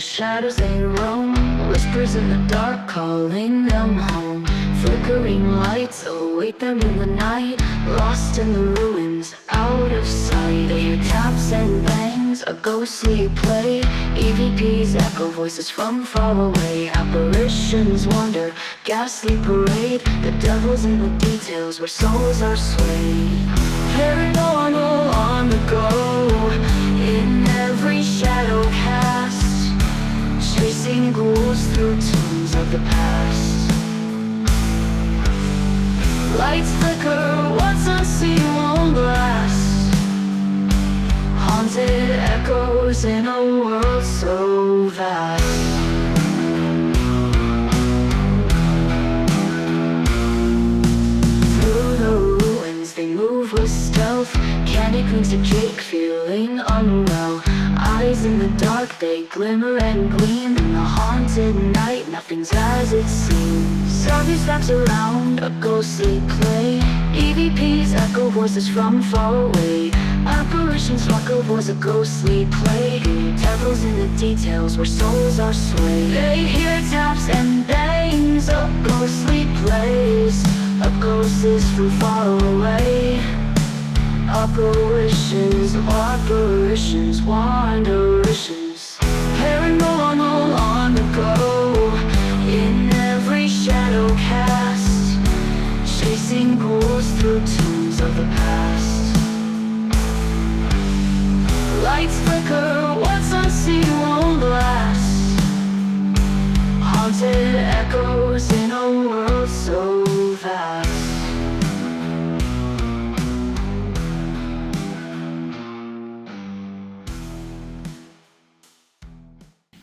shadows they roam, whispers in the dark calling them home. Flickering lights await them in the night, lost in the ruins, out of sight. They hear taps and bangs, a ghostly play, EVPs echo voices from far away. Apparitions wander, ghastly parade, the devil's in the details where souls are swayed. Paranormal on the go, in every shadow cast, chasing ghouls through tombs of the past. Lights flicker, what's unseen won't last. Haunted echoes in a world so vast. Through the ruins they move with stealth, Candi and Jake feeling unwell. Eyes in the dark, they glimmer and gleam. In the haunted night, nothing's as it seems. Zombies wraps around, a ghostly play, EVPs echo voices from far away. Apparitions lock a voice, a ghostly play, devils in the details where souls are swayed. They hear taps and bangs, a ghostly place, a ghost is from far away. Apparitions, wanderitions, paranormal on the go, in every shadow cast, chasing ghouls through tombs of the past. Lights flicker, what's unseen won't last. Haunted echoes in a world so vast.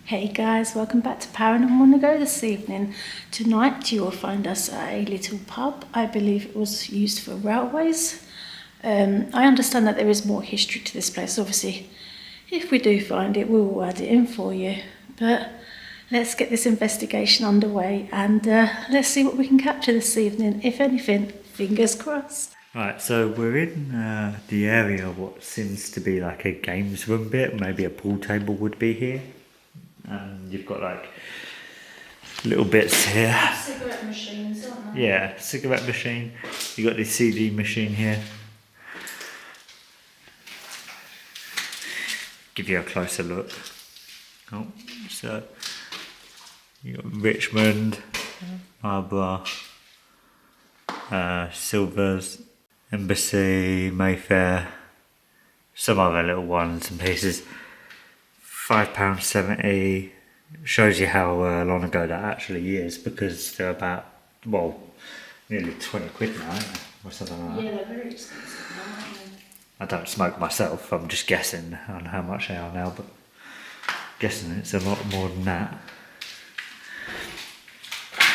Hey guys, welcome back to Paranormal On The Go this evening. Tonight you will find us at a little pub. I believe it was used for railways. I understand that there is more history to this place. Obviously, if we do find it, we will add it in for you. But let's get this investigation underway and let's see what we can capture this evening. If anything, fingers crossed. Right, so we're in the area of what seems to be like a games room bit. Maybe a pool table would be here. And you've got like little bits here. Cigarette machines, aren't they? Yeah, cigarette machine. You got the CD machine here. Give you a closer look. Oh, so you got Richmond, Marlborough, Silvers, Embassy, Mayfair, some other little ones and pieces. £5.70 shows you how long ago that actually is, because they're about, well, nearly 20 quid now, aren't they? Or something like that. Yeah, they're very expensive now, aren't they? I don't smoke myself, I'm just guessing on how much they are now, but guessing it's a lot more than that.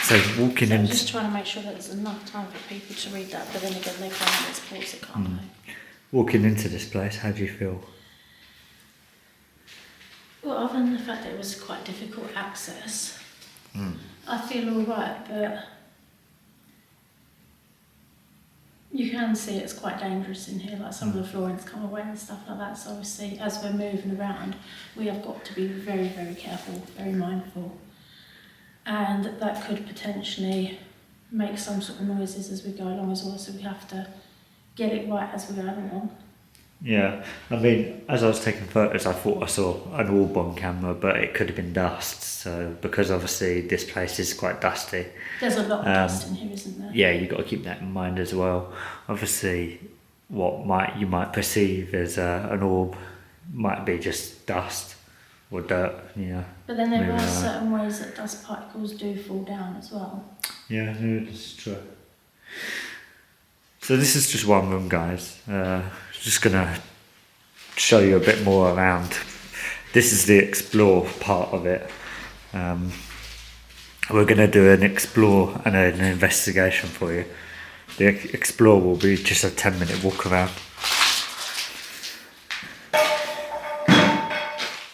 So walking in. I'm just trying to make sure that there's enough time for people to read that, but then again they can't pause it, can't they? Walking into this place, how do you feel? Well, other than the fact that it was quite difficult access, I feel alright, but you can see it's quite dangerous in here, like some of the floorings come away and stuff like that, so obviously as we're moving around we have got to be very, very careful, very mindful, and that could potentially make some sort of noises as we go along as well, so we have to get it right as we go along. Yeah, I mean, as I was taking photos, I thought I saw an orb on camera, but it could have been dust. So, because obviously this place is quite dusty. There's a lot of dust in here, isn't there? Yeah, you've got to keep that in mind as well. Obviously, what you might perceive as an orb might be just dust or dirt, you know. But then there are certain ways that dust particles do fall down as well. Yeah, it's true. So this is just one room, guys. Just gonna show you a bit more around. This is the explore part of it. We're gonna do an explore and an investigation for you. The explore will be just a 10-minute walk around.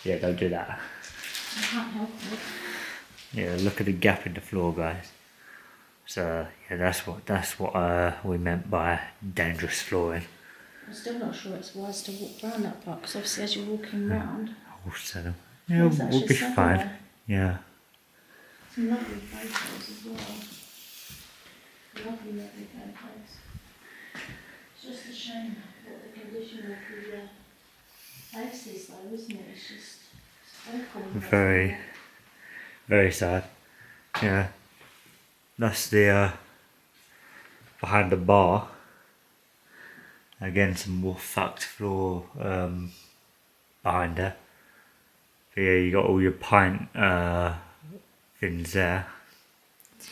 Yeah, don't do that. I can't help it. Yeah, look at the gap in the floor, guys. So yeah, that's what we meant by dangerous flooring. I'm still not sure it's wise to walk around that part, because obviously as you're walking round. Also, Yeah, There's we'll actually be some fine. there. Yeah. Some lovely photos as well. Lovely, lovely photos. It's just a shame what the condition of the place is though, isn't it? It's just awful. Very, very sad. Yeah. That's the behind the bar. Again, some more fucked floor behind there. But yeah, you got all your pint things there. It's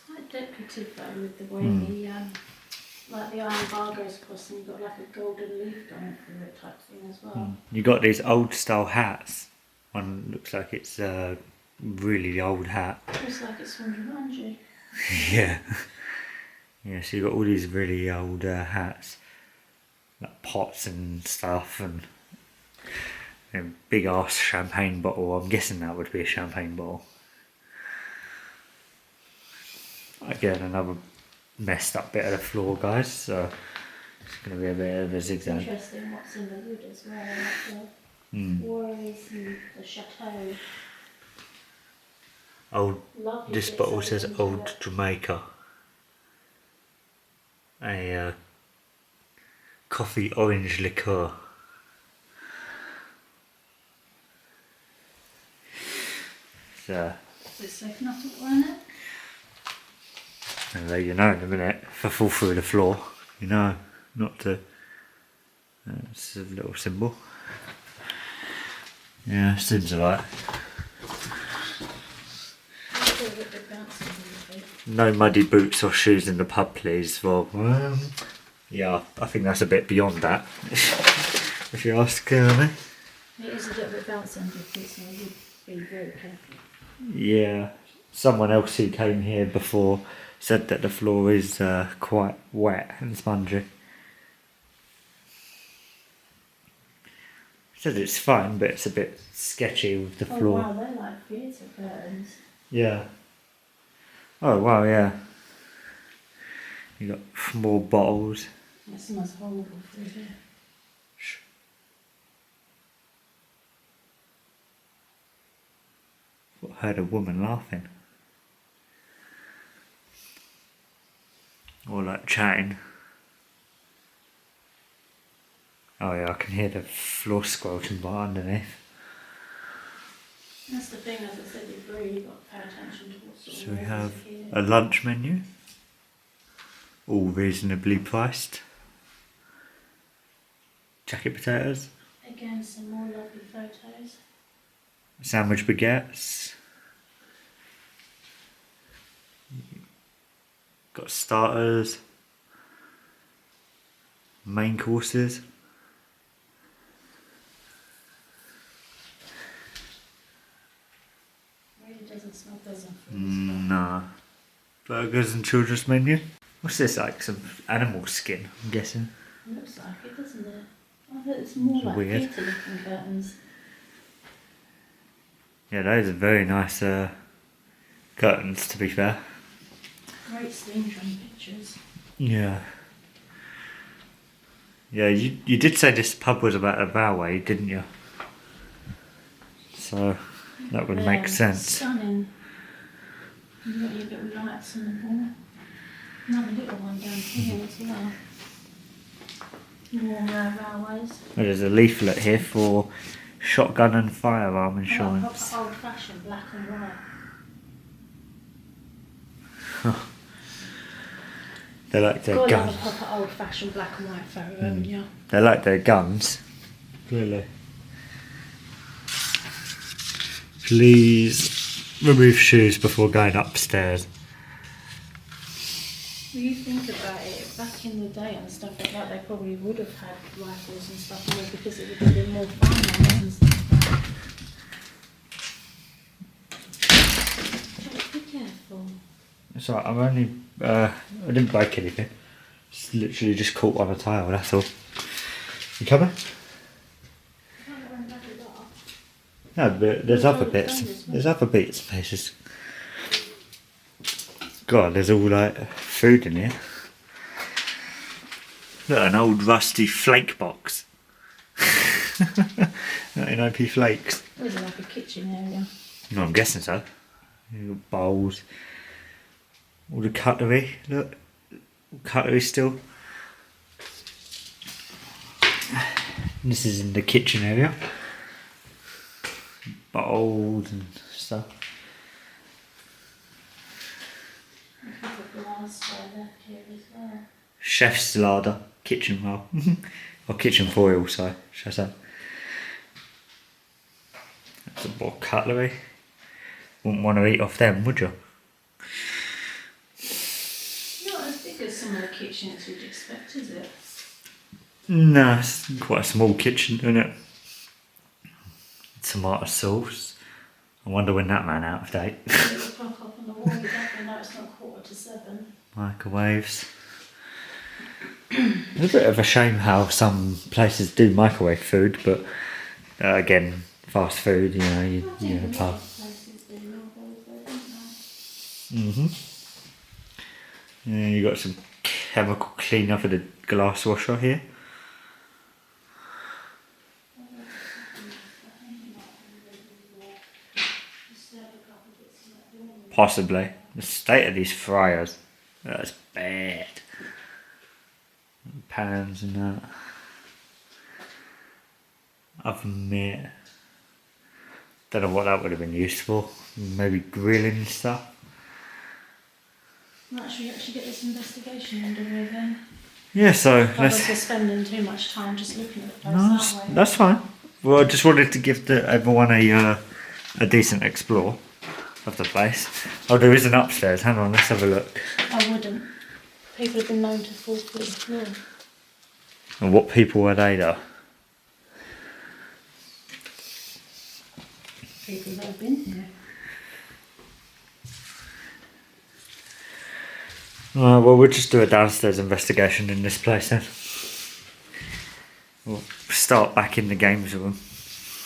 quite decorative though with the way the like the iron bar goes across and you've got like a golden leaf going through it type thing as well. You got these old style hats. One looks like it's a really old hat. Looks like it's from Jumanji. Yeah. Yeah, so you got all these really old hats, like pots and stuff, and a big ass champagne bottle. I'm guessing that would be a champagne bottle. Again, another messed up bit of the floor, guys. So it's going to be a bit of a zigzag. Interesting what's in the wood as well, like the quarries and the chateau. Old. Lovely This bits bottle of says it. Old Jamaica. A coffee orange liqueur. So Is it safe enough to run it? I'll let you know in a minute if I fall through the floor. You know, not to. It's a little symbol. Yeah, seems alright. No muddy boots or shoes in the pub, please. Well, yeah, I think that's a bit beyond that. If you ask me. It is a little bit bouncy under your feet, so I would be very careful. Yeah, someone else who came here before said that the floor is quite wet and spongy. Said it's fine, but it's a bit sketchy with the floor. Oh wow, they're like theatre curtains. Yeah. Oh wow, yeah. You got more bottles. It smells horrible through here. I heard a woman laughing. Or like chatting. Oh yeah, I can hear the floor squelching by underneath. That's the thing, as I said, you've really got to pay attention to what's So we have a lunch menu. All reasonably priced. Jacket potatoes. Again, some more lovely photos. Sandwich baguettes. Got starters. Main courses. Really doesn't smell pleasant. Nah. Burgers and children's menu. What's this, like some animal skin, I'm guessing? It looks like it, doesn't it? I thought it's more like Weird. theatre looking curtains. Yeah, those are very nice curtains, to be fair. Great steam train pictures. Yeah. Yeah, you did say this pub was about a railway, didn't you? So that would make sense. Stunning. You've got your little lights on the wall. Another little one down here as well. More railways. There's a leaflet here for shotgun and firearm Oh, insurance. proper old-fashioned black and white. They like their Got to have guns. a proper old-fashioned black and white photo, haven't you? They like their guns. Really. Please remove shoes before going upstairs. Well, you think about it, back in the day and stuff like that, they probably would have had rifles and stuff more because it would have been more fun and stuff like that. Just be careful. It's alright, I'm only, I didn't break anything. Just literally just caught on a tile, that's all. You coming? No, but there's other bits. There's other bits and pieces. God, there's all like food in here. Look, an old rusty flake box. 99p flakes. There's like a kitchen area. No, I'm guessing so. You've got bowls. All the cutlery, look. Cutlery still. This is in the kitchen area. Bowls and stuff. Chef's larder, kitchen roll. Or kitchen foil, sorry, should I say. That's a bit of cutlery. Wouldn't want to eat off them, would you? Not as big as some of the kitchens you'd expect, is it? No, it's quite a small kitchen, isn't it? Tomato sauce. I wonder when that ran out of date. Little clock up on the wall, you definitely know it's not 7:15. Microwaves. It's a bit of a shame how some places do microwave food, but again, fast food, you know, you're in a pub. Yeah, you got some chemical cleaner for the glass washer here. Possibly. The state of these fryers, that's bad. Pans and that. Oven mitt. Don't know what that would have been used for. Maybe grilling stuff. Right, should we actually get this investigation underway then? Yeah, so Otherwise we're spending too much time just looking at the place, No, aren't we? that's fine. Well, I just wanted to give everyone a decent explore of the place. Oh, there is an upstairs. Hang on, let's have a look. I wouldn't. People have been known to fall through the floor. And what people were they though? People that have been here. Well, we'll just do a downstairs investigation in this place then. We'll start back in the games room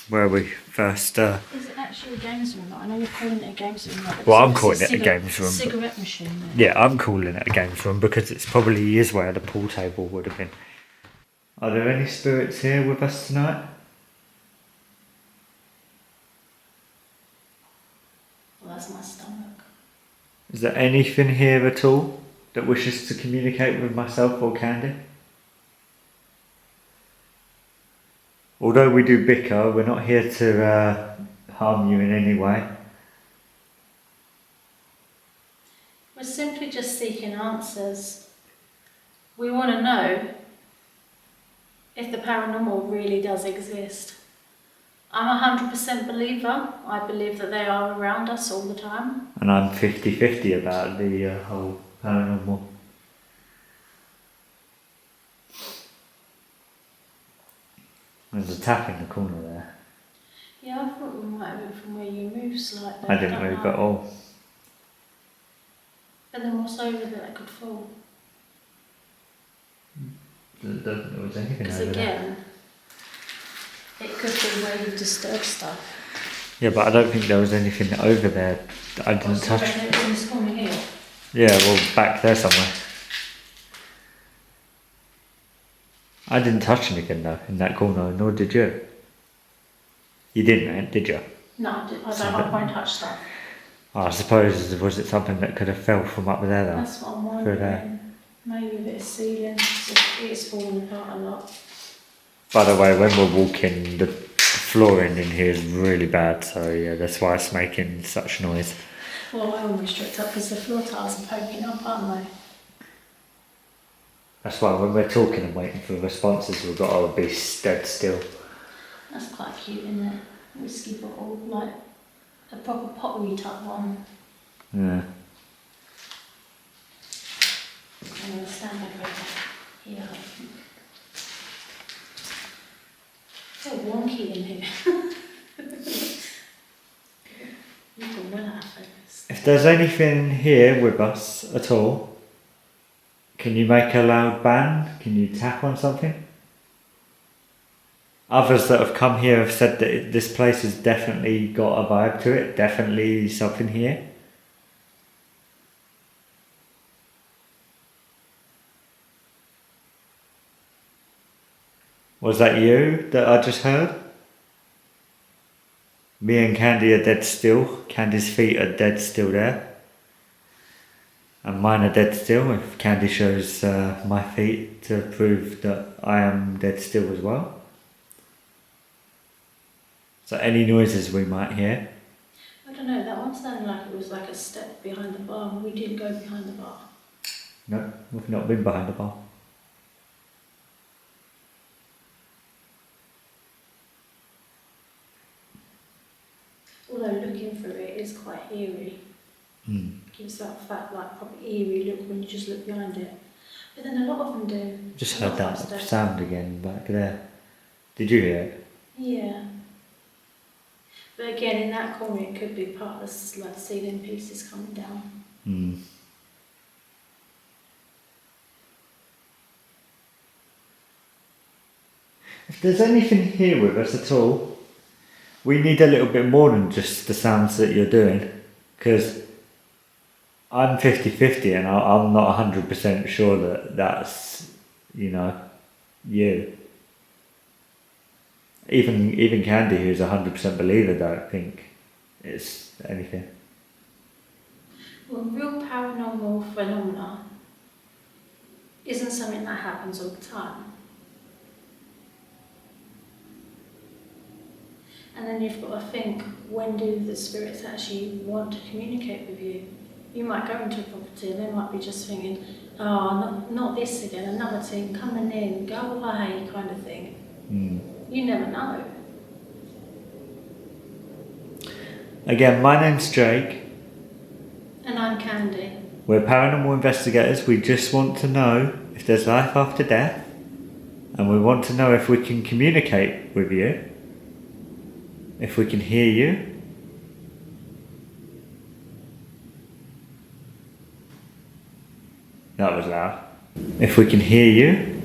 where we first. Is it actually a games room? I know you're calling it a games room. Like, Well, I'm it's calling it a games room, but- Cigarette machine. There. Yeah, I'm calling it a games room because it's probably is where the pool table would have been. Are there any spirits here with us tonight? Well, that's my stomach. Is there anything here at all that wishes to communicate with myself or Candy? Although we do bicker, we're not here to harm you in any way. We're simply just seeking answers. We want to know if the paranormal really does exist. I'm a 100% believer. I believe that they are around us all the time. And I'm 50-50 about the whole paranormal. There's a tap in the corner there. Yeah, I thought we might have been from where you moved slightly. I didn't move at all. But then what's over there that could fall? There was anything Because over there. again, it could be where you disturb stuff. Yeah, but I don't think there was anything over there that I didn't touch. In this corner here. Yeah, well, back there somewhere. I didn't touch anything though in that corner, nor did you. You didn't, did you? No, I won't touch stuff. Oh, I suppose, was it something that could have fell from up there though? That's what I'm Through there. wondering. Maybe a bit of ceiling. It's falling apart a lot. By the way, when we're walking, the flooring in here is really bad, so yeah, that's why it's making such noise. Well, I almost tripped up because the floor tiles are poking up, aren't they? That's why when we're talking and waiting for responses, we've got to be dead still. That's quite cute, isn't it? Whiskey bottle, like a proper pottery type one. Yeah. I'm going to stand over here, I think. It's so wonky in here. You can well out of focus. If there's anything here with us at all, can you make a loud bang? Can you tap on something? Others that have come here have said that this place has definitely got a vibe to it, definitely something here. Was that you that I just heard? Me and Candi are dead still. Candi's feet are dead still there. And mine are dead still, if Candi shows my feet to prove that I am dead still as well. So any noises we might hear. I don't know, that one sounded like it was like a step behind the bar, and we didn't go behind the bar. No, we've not been behind the bar. Although looking through it is quite eerie. Gives that like proper eerie look when you just look behind it. But then a lot of them do. Just heard that sound again back there. Did you hear it? Yeah. But again, in that corner, it could be part of the like ceiling pieces coming down. If there's anything here with us at all, we need a little bit more than just the sounds that you're doing, because I'm 50-50 and I'm not 100% sure that that's, you. Even Candi, who's 100% believer, don't think it's anything. Well, real paranormal phenomena isn't something that happens all the time. And then you've got to think, when do the spirits actually want to communicate with you? You might go into a property and they might be just thinking, oh, not this again, another team coming in, go away, kind of thing. You never know. Again, my name's Jake. And I'm Candi. We're paranormal investigators. We just want to know if there's life after death, and we want to know if we can communicate with you, if we can hear you. That was loud. If we can hear you.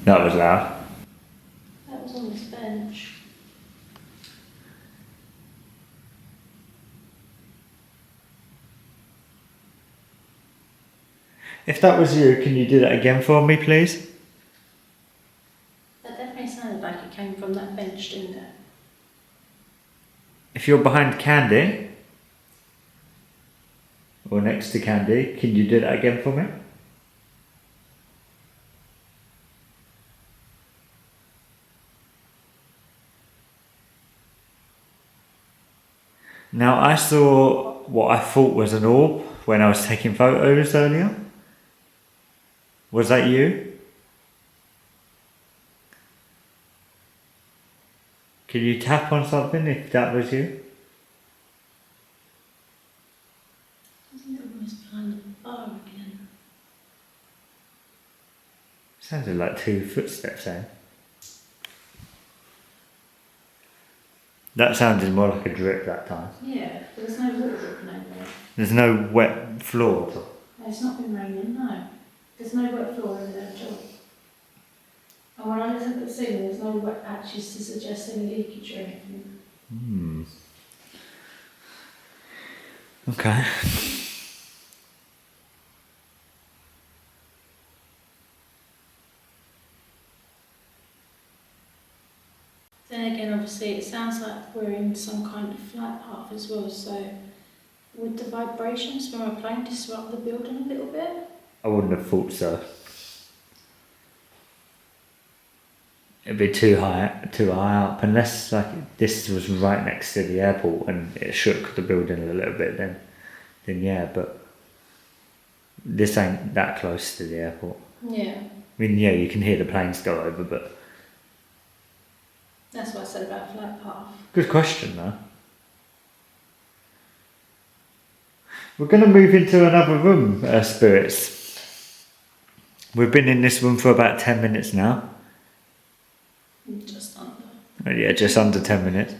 That was loud. That was on this bench. If that was you, can you do that again for me, please? That definitely sounded like it came from that bench, didn't it? If you're behind Candi, or next to Candi, can you do that again for me? Now, I saw what I thought was an orb when I was taking photos earlier. Was that you? Can you tap on something if that was you? I think it was behind the bar again. Sounded like 2 footsteps then. That sounded more like a drip that time. Yeah, but there's no water dripping over it. There's no wet floor at all. No, it's not been raining, no. There's no wet floor over there at all. And when I look at the ceiling, there's no wet patches to suggest any leakage or anything. Okay. Then again, obviously, it sounds like we're in some kind of flat path as well, so would the vibrations from a plane disrupt the building a little bit? I wouldn't have thought so. It'd be too high up, unless like this was right next to the airport and it shook the building a little bit. Then yeah, but this ain't that close to the airport. Yeah. I mean, yeah, you can hear the planes go over, but That's what I said about flat path. good question though. We're going to move into another room, spirits. We've been in this room for about 10 minutes now. Just under. Yeah, just under 10 minutes.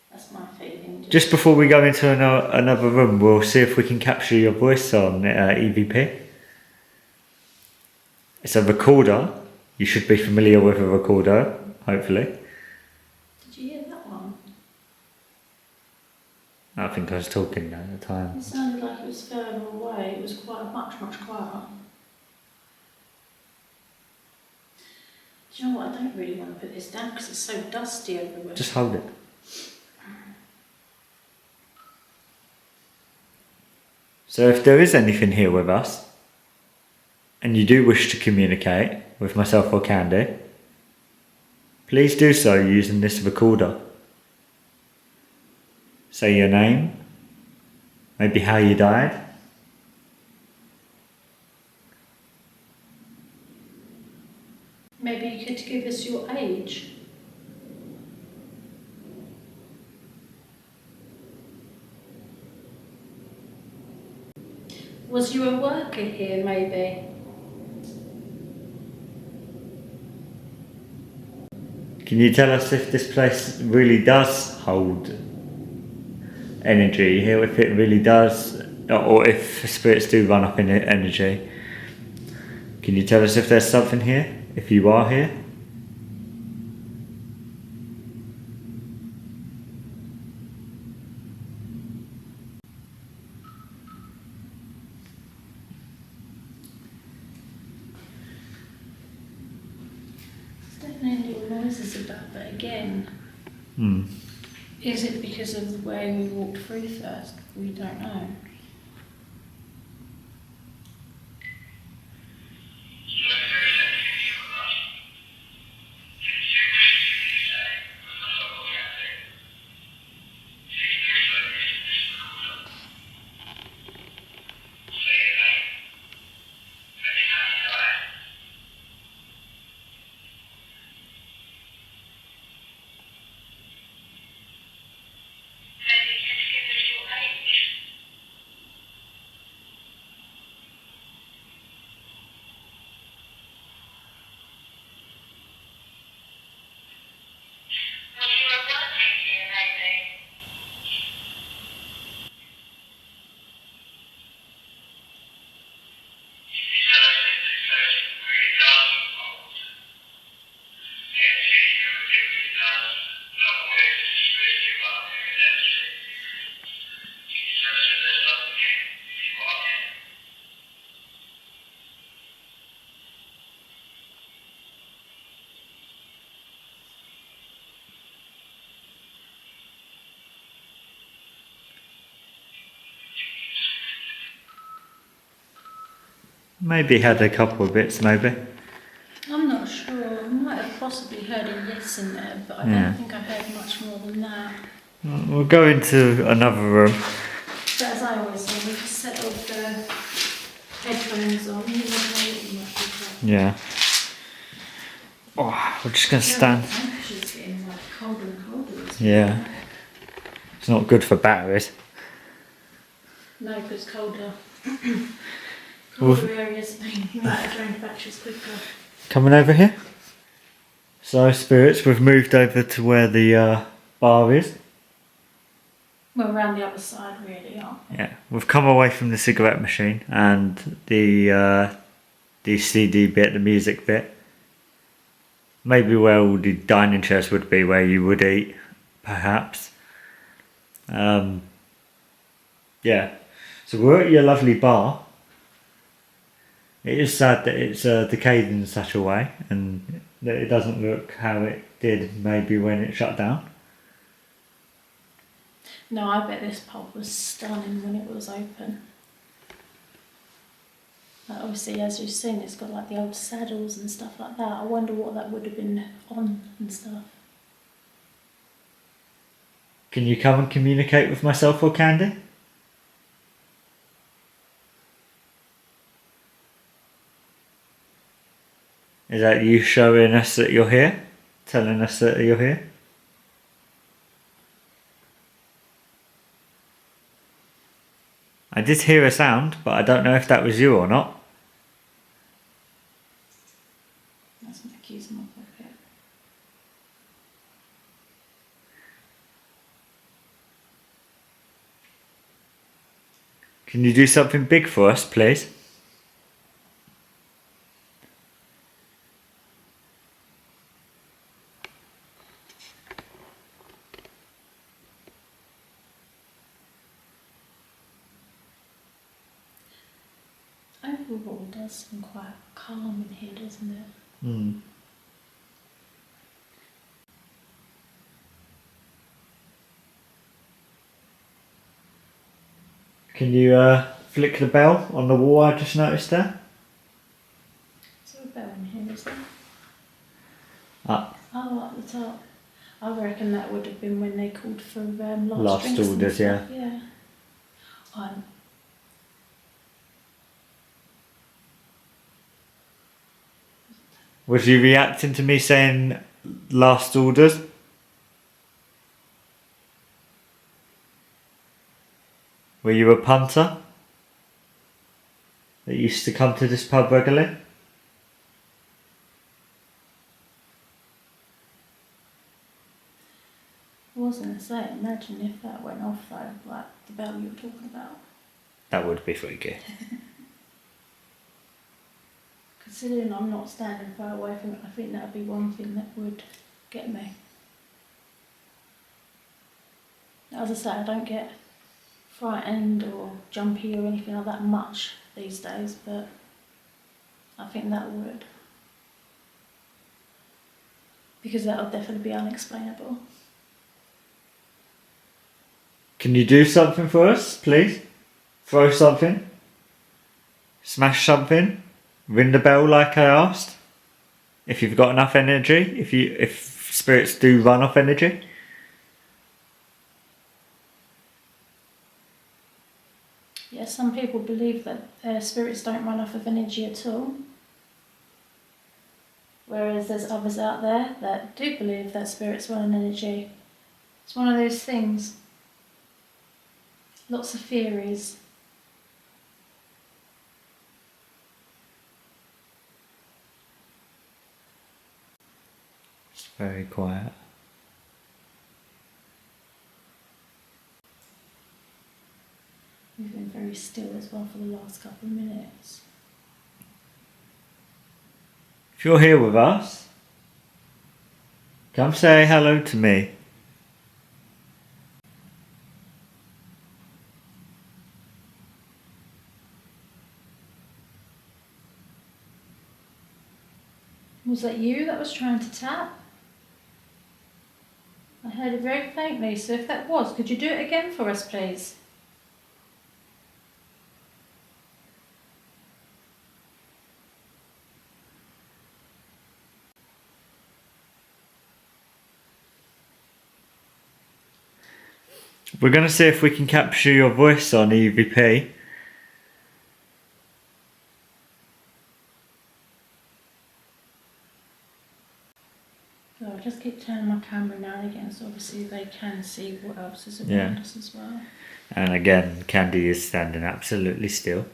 That's my feeling. Just before we go into another room, we'll see if we can capture your voice on EVP. It's a recorder. You should be familiar with a recorder, hopefully. Did you hear that one? I think I was talking at the time. It sounded like it was further away. It was quite much quieter. Do you know what? I don't really want to put this down because it's so dusty everywhere. Just hold it. So if there is anything here with us, and you do wish to communicate with myself or Candi, please do so using this recorder. Say your name, maybe how you died. Maybe you could give us your age. Was you a worker here, maybe? Can you tell us if this place really does hold energy here, if it really does, or if spirits do run up in energy? Can you tell us if there's something here, if you are here? There's definitely little noises about, but again, is it because of the way we walked through first? We don't know. Maybe had a couple of bits, maybe. I'm not sure. I might have possibly heard a yes in there, but I don't think I heard much more than that. We'll go into another room. But as I always say, we just settled the headphones on. You never know what you might be. Yeah. Oh, we're just going to stand. The temperature's getting like colder and colder. Yeah. It's not good for batteries. No, because it's colder. Well, Colder areas mean you might drain batteries quicker. coming over here. So, spirits, we've moved over to where the bar is. Well, around the other side, really, aren't we? Yeah, we've come away from the cigarette machine and the CD bit, the music bit. Maybe where all the dining chairs would be, where you would eat, perhaps. Yeah, so we're at your lovely bar. It is sad that it's decayed in such a way and that it doesn't look how it did maybe when it shut down. No, I bet this pub was stunning when it was open. Like obviously, as you've seen, it's got like the old saddles and stuff like that. I wonder what that would have been on and stuff. Can you come and communicate with myself or Candi? Is that you showing us that you're here? Telling us that you're here? I did hear a sound, but I don't know if that was you or not. That's my keys in my pocket. Can you do something big for us, please? overall does seem quite calm in here, doesn't it? Mm. Can you flick the bell on the wall I just noticed there? Is there a bell in here, is there? Up. Oh, up the top. I reckon that would have been when they called for Last drinks and orders, stuff. Yeah. Was you reacting to me saying last orders? Were you a punter that used to come to this pub regularly? I was going to say, imagine if that went off though, like the bell you were talking about. That would be freaky. Considering I'm not standing far away from it, I think that would be one thing that would get me. As I say, I don't get frightened or jumpy or anything like that much these days, but I think that would. Because that would definitely be unexplainable. Can you do something for us, please? Throw something? Smash something? Ring the bell like I asked? If you've got enough energy? If spirits do run off energy? Yeah, some people believe that spirits don't run off of energy at all. Whereas there's others out there that do believe that spirits run on energy. It's one of those things. Lots of theories. It's very quiet. We've been very still as well for the last couple of minutes. If you're here with us, come say hello to me. Was that you that was trying to tap? I heard it very faintly, so if that was, could you do it again for us, please? We're going to see if we can capture your voice on EVP. So I'll just keep turning my camera now and again, so obviously they can see what else is around Yeah. us as well. And again, Candi is standing absolutely still,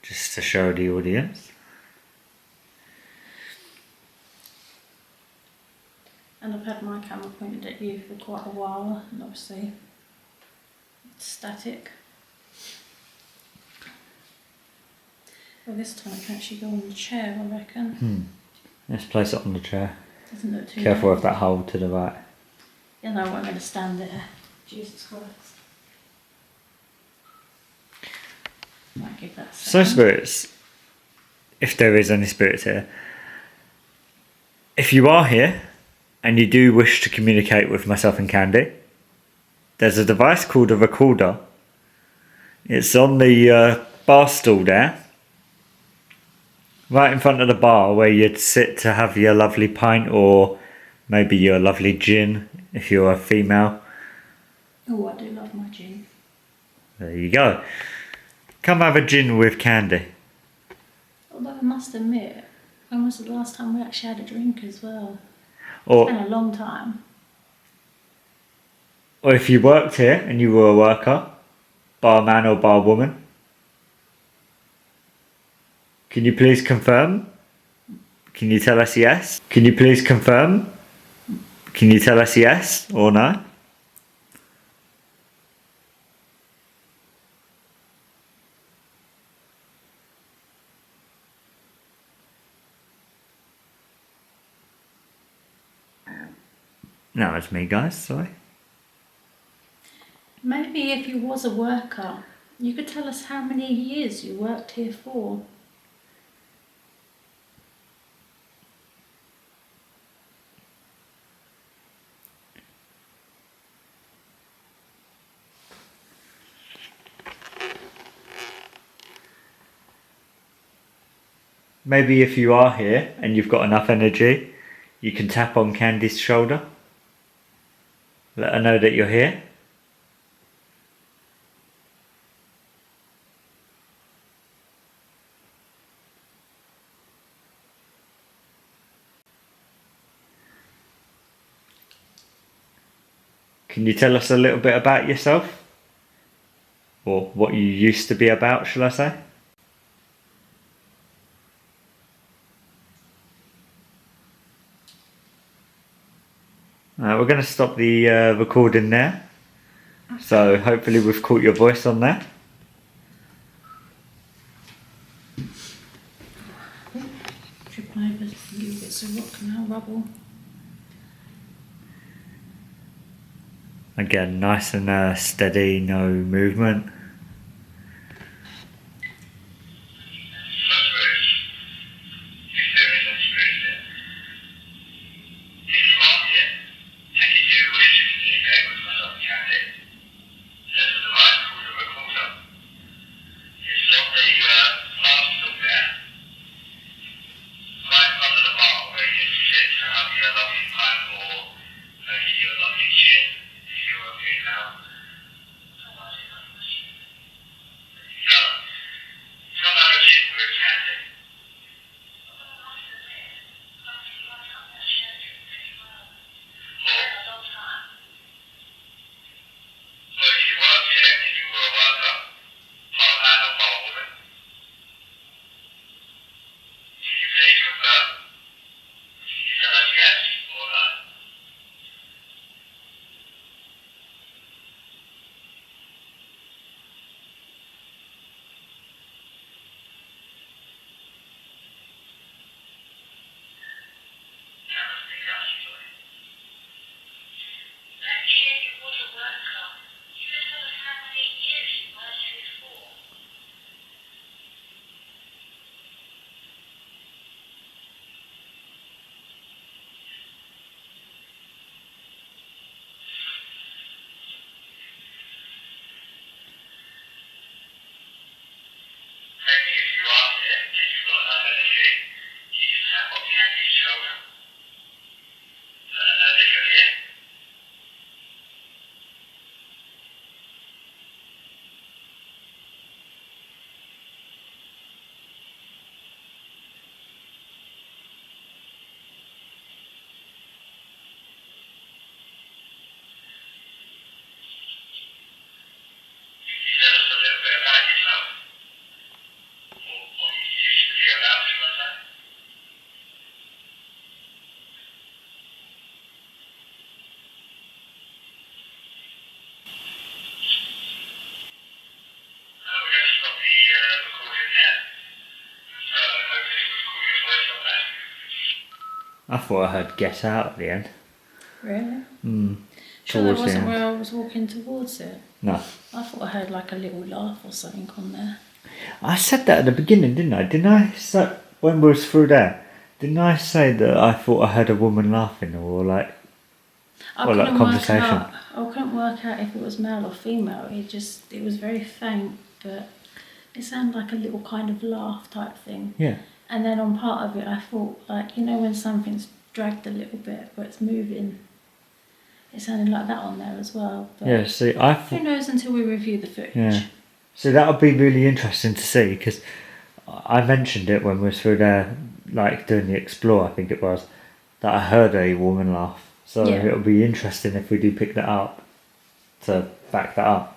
just to show the audience. And I've had my camera pointed at you for quite a while, and obviously it's static. Well, this time it can actually go on the chair, I reckon. Let's place it on the chair. Doesn't look too Careful bad. of that hole to the right. You know, I'm going to stand there. Jesus Christ. Might give that a So second. spirits, if there is any spirits here, if you are here and you do wish to communicate with myself and Candi, there's a device called a recorder. It's on the bar stool there, right in front of the bar where you'd sit to have your lovely pint or maybe your lovely gin if you're a female. Oh, I do love my gin. There you go. Come have a gin with Candi. Although I must admit, when was the last time we actually had a drink as well? It's Or, been a long time. or if you worked here and you were a worker, barman or barwoman, can you please confirm? Can you tell us yes? Can you please confirm? Can you tell us yes or no? No, it's me, guys. Sorry. Maybe if you was a worker You could tell us how many years you worked here for. Maybe if you are here and you've got enough energy, you can tap on Candi's shoulder. Let her know that you're here. Can you tell us a little bit about yourself? Or what you used to be about, shall I say? We're going to stop the recording there. So hopefully we've caught your voice on there. Tripping over little bits of rock now, rubble. Again, nice and steady, no movement. I thought I heard "get out" at the end. Really? Sure, Towards that the wasn't end. where I was walking towards it. No. I thought I heard like a little laugh or something on there. I said that at the beginning, didn't I? Didn't I? So, when we was through there, didn't I say that I thought I heard a woman laughing or like I Or like couldn't conversation. work out. I couldn't work out if it was male or female. It was very faint, but it sounded like a little kind of laugh type thing. Yeah. And then on part of it, I thought like when something's dragged a little bit but it's moving. It sounded like that on there as well. But Yeah, see, who knows until we review the footage. Yeah. So that would be really interesting to see because I mentioned it when we were through there, like doing the explore, I think it was, that I heard a woman laugh. So Yeah. it'll be interesting if we do pick that up to back that up.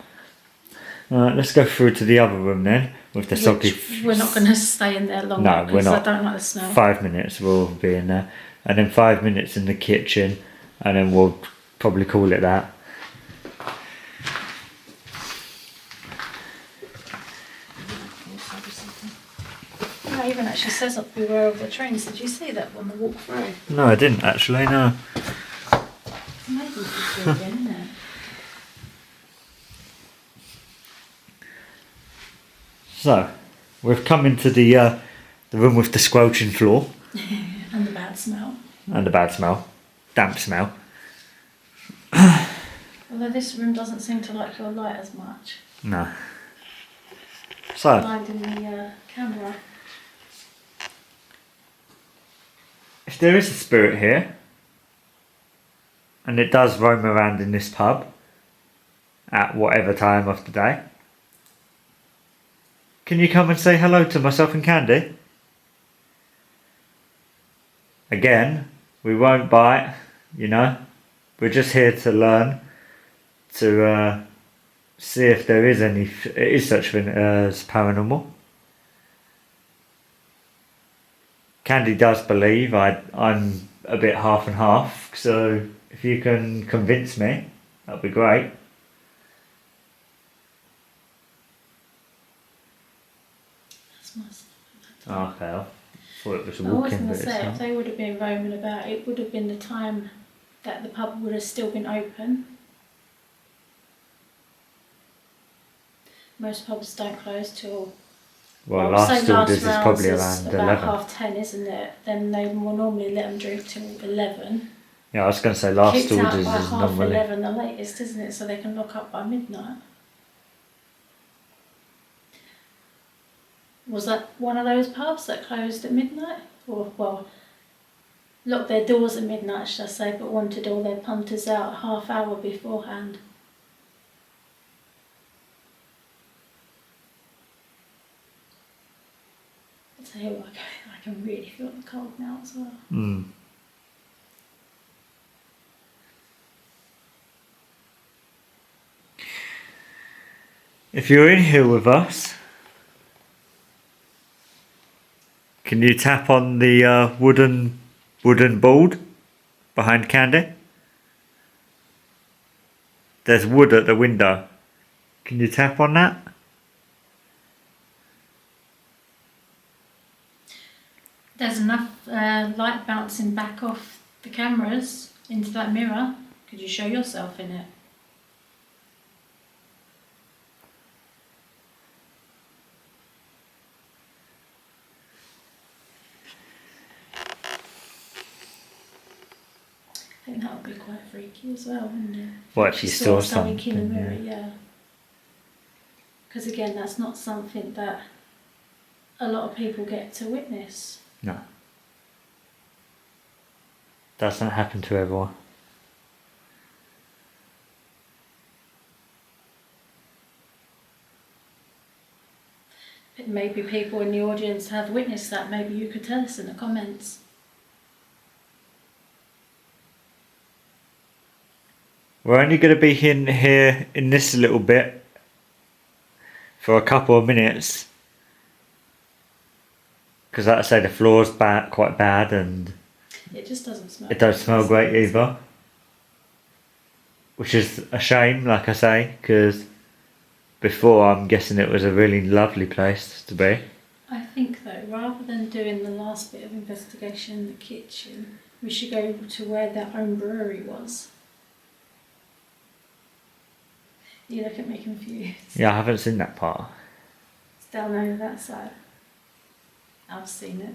Let's go through to the other room then with the soggy. We're not going to stay in there long No, we're because I not. don't like the smell. 5 minutes we'll be in there, and then 5 minutes in the kitchen, and then we'll probably call it that. It even actually says up beware of the trains. Did you see that on the walk through? No, I didn't actually. No. Maybe it's again, isn't it? So, we've come into the room with the squelching floor. And the bad smell. And the bad smell. Damp smell. Although this room doesn't seem to like your light as much. No. So, Blinding the camera. if there is a spirit here, and it does roam around in this pub, at whatever time of the day, can you come and say hello to myself and Candy? Again, we won't bite, you know. We're just here to learn, to see if there is such thing as paranormal. Candy does believe. I'm a bit half and half, so if you can convince me, that'd be great. That's nice. Oh, okay, I thought it was a I was walk-in, going but to it's say, if not. they would have been roaming about, it would have been the time that the pub would have still been open. Most pubs don't close till, Well, say last orders is rounds probably is around about 11. 10:30, isn't it? Then they will normally let them drink till 11. Yeah, I was going to say last Kicked out orders by is half normally... 11 the latest, isn't it? So they can lock up by midnight. Was that one of those pubs that closed at midnight? Or, well, locked their doors at midnight, should I say, but wanted all their punters out a half hour beforehand. I tell you what, I can really feel the cold now as well. Mm. If you're in here with us, can you tap on the wooden board behind Candy? There's wood at the window. Can you tap on that? There's enough light bouncing back off the cameras into that mirror. Could you show yourself in it? I think that would be quite freaky as well, wouldn't it? What if you saw something? in the mirror, yeah. Because again, that's not something that a lot of people get to witness. No. Doesn't happen to everyone. Maybe people in the audience have witnessed that. Maybe you could tell us in the comments. We're only going to be in here in this little bit for a couple of minutes. Because like I say, the floor's quite bad and It just doesn't smell. it don't smell great either. Which is a shame, like I say, because before I'm guessing it was a really lovely place to be. I think though, rather than doing the last bit of investigation in the kitchen, we should go to where their own brewery was. You look at me confused. Yeah, I haven't seen that part. It's down over that side. I've seen it.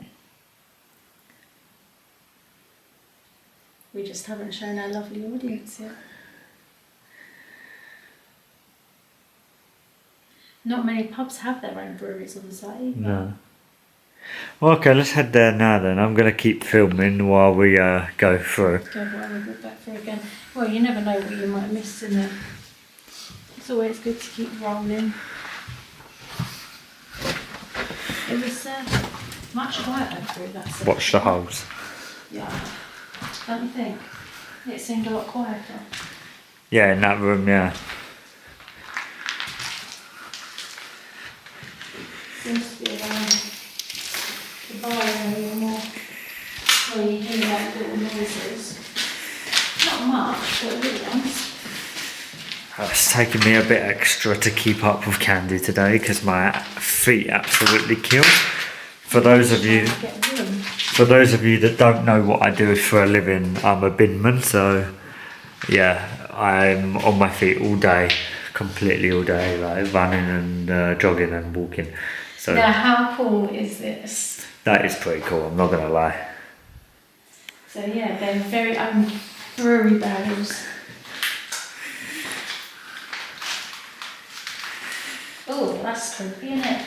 We just haven't shown our lovely audience yet. Not many pubs have their own breweries on site either. No. Well, okay, let's head there now then. I'm going to keep filming while we go through. Go while we go back through again. Well, you never know what you might miss in there. It's always good to keep rolling. It was much quieter through that section. Watch the holes. Yeah. Don't you think? It seemed a lot quieter. Yeah, in that room, yeah. Seems to be around the bar area more where you hear like little noises. Not much, but little ones. It's taken me a bit extra to keep up with Candy today because my feet absolutely kill. For those of you that don't know what I do for a living, I'm a binman, so yeah, I'm on my feet all day completely all day, like running and jogging and walking. So Now, how cool is this? that is pretty cool, I'm not going to lie. So yeah, they're very own brewery barrels. Oh, that's creepy, isn't it?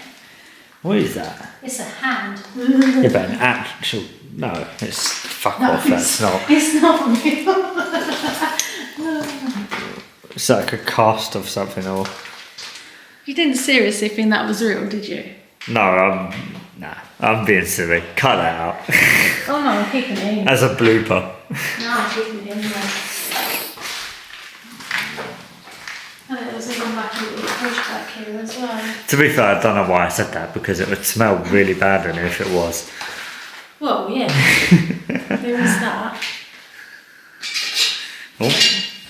What is that? It's a hand. Yeah, but an actual... No, it's... Fuck off, that's not. It's not real. It's like a cast of something or... You didn't seriously think that was real, did you? No, I'm being silly. Cut that out. Oh no, I'm keeping it in. As a blooper. No, I'm keeping it in there. Oh, there was even like a little push back here as well. To be fair, I don't know why I said that, because it would smell really bad in here if it was. Well, yeah. There is that. Oh.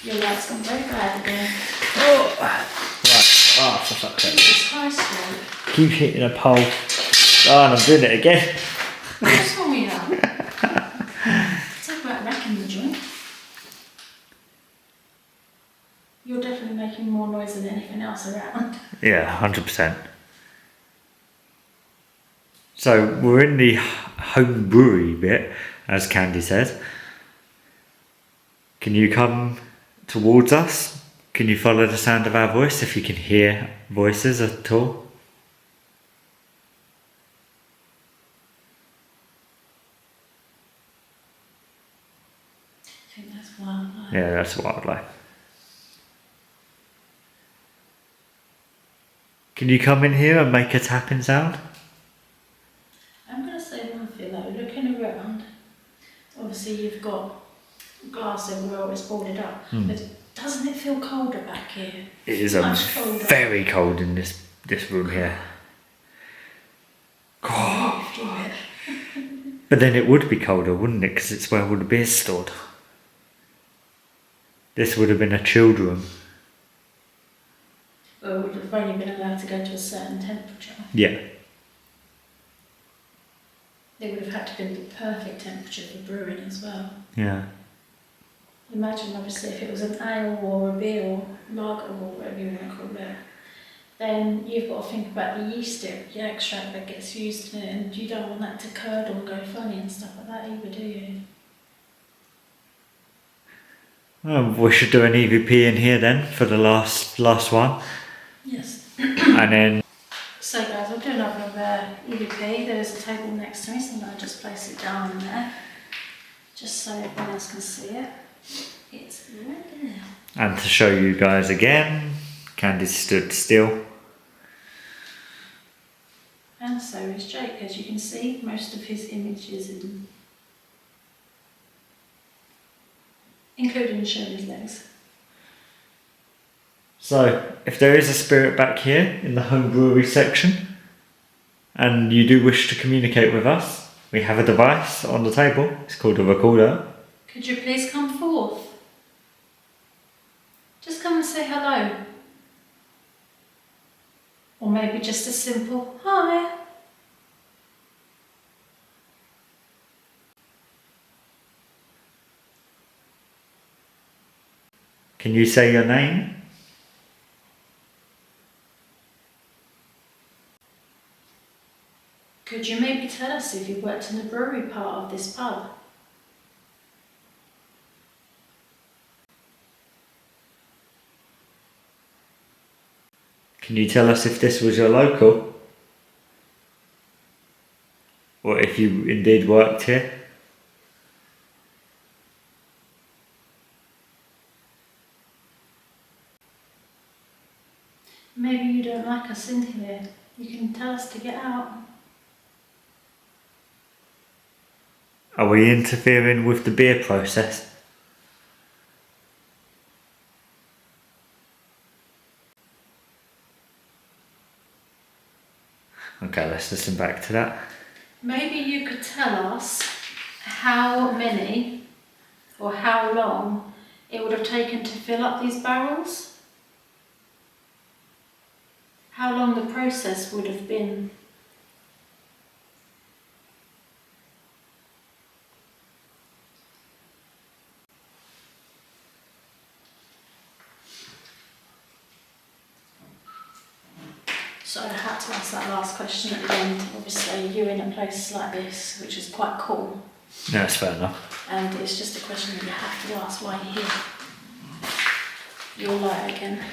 Your light's gone very bad again. Oh. Right. Oh, for fuck's sake. Jesus Christ, Jake. Keep hitting a pole. Oh, and I'm doing it again. What's wrong with you? Talk about wrecking the joint. You're definitely making more noise than anything else around. Yeah, 100%. So we're in the home brewery bit, as Candy said. Can you come towards us? Can you follow the sound of our voice, if you can hear voices at all? I think that's wildlife. Yeah, that's wildlife. Can you come in here and make a tapping sound? I'm going to say one thing though, looking around, obviously you've got glass everywhere, it's boarded up, but doesn't it feel colder back here? It is Much colder. very cold in this room here. Oh, But then it would be colder, wouldn't it? Because it's where all the beer's stored. This would have been a chilled room. well, it would have only been allowed to go to a certain temperature. Yeah. It would have had to be the perfect temperature for brewing as well. Yeah. Imagine obviously if it was an ale or a beer or lager or whatever you want to call it, then you've got to think about the yeast extract that gets used in it, and you don't want that to curdle and go funny and stuff like that either, do you? Well, we should do an EVP in here then for the last one. Yes. And then... So guys, I'll do another EVP. There's a table next to me, so I'm going to just place it down in there, just so everyone else can see it. It's right there. And to show you guys again, Candy stood still. And so is Jake, as you can see, most of his images including showing his legs. So, if there is a spirit back here in the home brewery section, and you do wish to communicate with us, we have a device on the table. It's called a recorder. Could you please come forth? Just come and say hello. Or maybe just a simple hi. Can you say your name? Could you maybe tell us if you worked in the brewery part of this pub? Can you tell us if this was your local? Or if you indeed worked here? Maybe you don't like us in here. You can tell us to get out. Are we interfering with the beer process? Okay, let's listen back to that. Maybe you could tell us how many or how long it would have taken to fill up these barrels? How long the process would have been? So I had to ask that last question at the end. Obviously, you're in a place like this, which is quite cool. No, that's fair enough. And it's just a question that you have to ask why you're here. You're light again.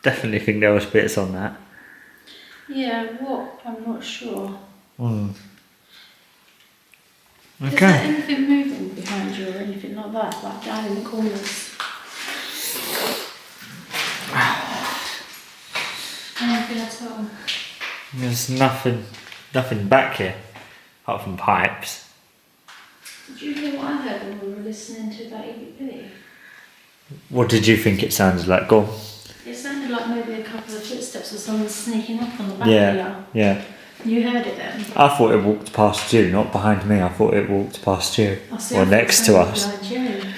Definitely think there was bits on that. Yeah, what? I'm not sure. Okay. Is there anything moving behind you or anything like that, like down in the corners? Anything at all? There's nothing back here, apart from pipes. Did you hear what I heard when we were listening to that EVP? What did you think it sounded like? Go on. It sounded like maybe a couple of footsteps or someone sneaking up on the back of you. Yeah. You heard it then? I thought it walked past you, not behind me. I thought it walked past you, or next to us. Behind you.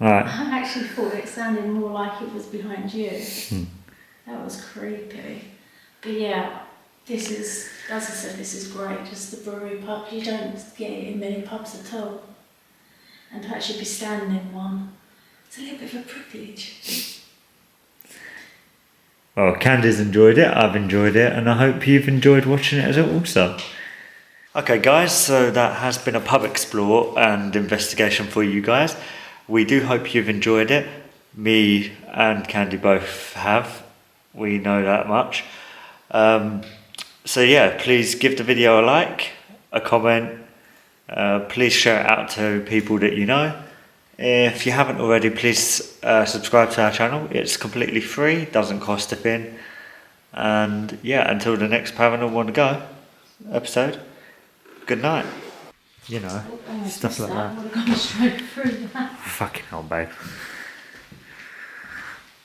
Right. I actually thought it sounded more like it was behind you. That was creepy. But yeah, this is, as I said, this is great. Just the brewery pub. You don't get it in many pubs at all. And to actually be standing in one, it's a little bit of a privilege. Well, Candi's enjoyed it, I've enjoyed it, and I hope you've enjoyed watching it as well also. Okay guys, so that has been a pub explore and investigation for you guys. We do hope you've enjoyed it. Me and Candi both have. We know that much. So yeah, please give the video a like, a comment. Please share it out to people that you know. If you haven't already, please subscribe to our channel. It's completely free, doesn't cost a thing. And yeah, until the next Paranormal On The Go episode, good night. You know, stuff like that. I would have gone straight through that. Fucking hell, babe.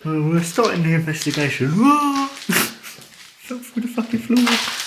Well, we're starting the investigation. Fell through the fucking floor.